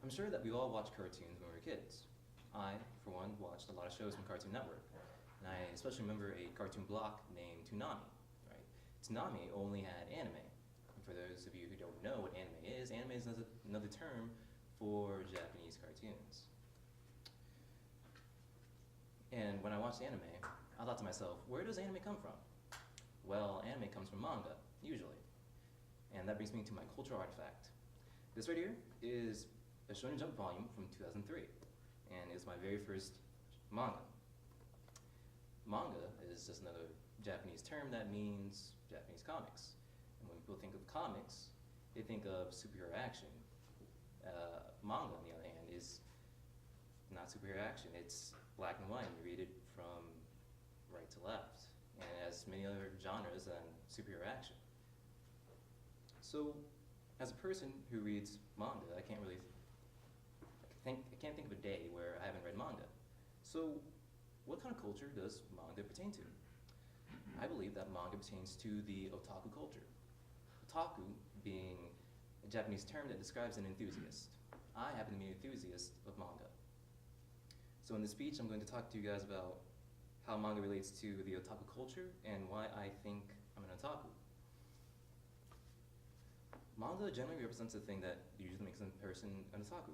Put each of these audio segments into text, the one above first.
I'm sure that we all watched cartoons when we were kids. I, for one, watched a lot of shows from Cartoon Network, and I especially remember a cartoon block named Toonami. Right? Toonami only had anime. And for those of you who don't know what anime is another term for Japanese cartoons. And when I watched anime, I thought to myself, where does anime come from? Well, anime comes from manga, usually. And that brings me to my cultural artifact. This right here is a Shonen Jump volume from 2003, and it's my very first manga. Manga is just another Japanese term that means Japanese comics. And when people think of comics, they think of superhero action. Manga, on the other hand, is not superhero action. It's black and white, and you read it from right to left. And it has many other genres than superhero action. So, as a person who reads manga, I can't think of a day where I haven't read manga. So, what kind of culture does manga pertain to? I believe that manga pertains to the otaku culture. Otaku being a Japanese term that describes an enthusiast. I happen to be an enthusiast of manga. So in this speech, I'm going to talk to you guys about how manga relates to the otaku culture and why I think I'm an otaku. Manga generally represents a thing that usually makes a person an otaku.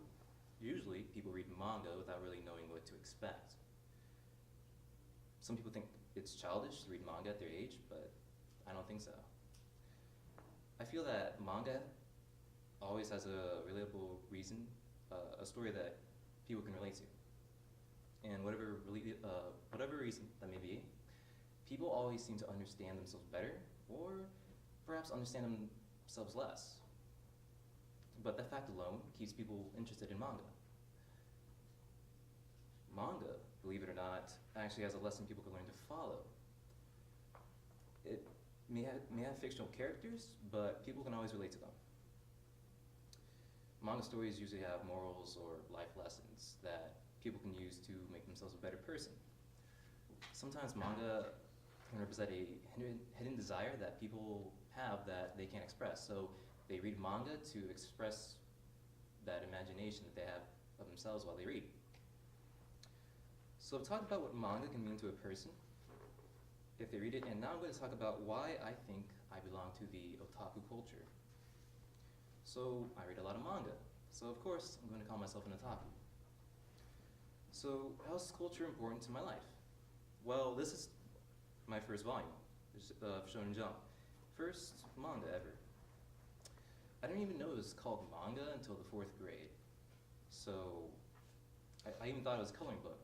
Usually, people read manga without really knowing what to expect. Some people think it's childish to read manga at their age, but I don't think so. I feel that manga always has a relatable reason, a story that people can relate to. And whatever reason that may be, people always seem to understand themselves better, or perhaps understand themselves less. But that fact alone keeps people interested in manga. Manga, believe it or not, actually has a lesson people can learn to follow. It may have fictional characters, but people can always relate to them. Manga stories usually have morals or life lessons that people can use to make themselves a better person. Sometimes manga can represent a hidden desire that people have that they can't express. So they read manga to express that imagination that they have of themselves while they read. So I've talked about what manga can mean to a person if they read it, and now I'm going to talk about why I think I belong to the otaku culture. So I read a lot of manga, so of course I'm going to call myself an otaku. So how is culture important to my life? Well, this is my first volume of Shonen Jump. First manga ever. I didn't even know it was called manga until the 4th grade. So I even thought it was a coloring book.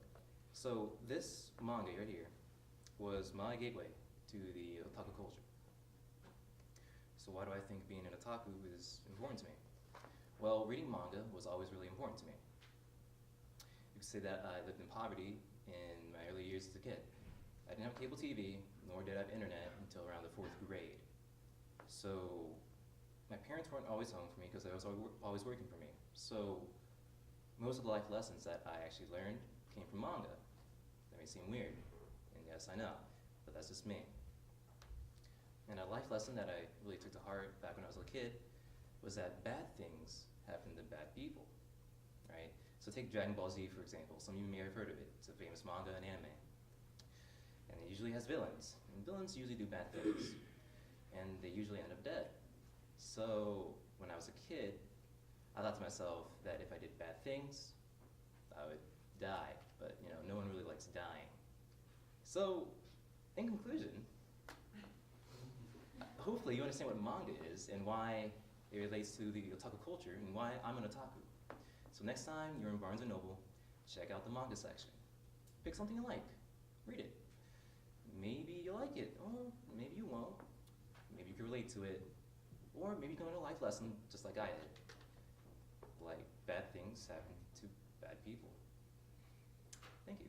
So this manga right here was my gateway to the otaku culture. So why do I think being an otaku is important to me? Well, reading manga was always really important to me. You could say that I lived in poverty in my early years as a kid. I didn't have cable TV, nor did I have internet until around the 4th grade. So my parents weren't always home for me because I was always working for me. So most of the life lessons that I actually learned came from manga. That may seem weird, and yes, I know, but that's just me. And a life lesson that I really took to heart back when I was a kid was that bad things happen to bad people, right? So take Dragon Ball Z, for example. Some of you may have heard of it. It's a famous manga and anime. And it usually has villains. And villains usually do bad things. And they usually end up dead. So when I was a kid, I thought to myself that if I did bad things, I would die. But no one really likes dying. So, in conclusion, hopefully you understand what manga is and why it relates to the otaku culture and why I'm an otaku. So next time you're in Barnes & Noble, check out the manga section. Pick something you like. Read it. Maybe you'll like it, or maybe you won't. Maybe you can relate to it, or maybe you can learn a life lesson just like I did. Like, bad things happen to bad people. Thank you.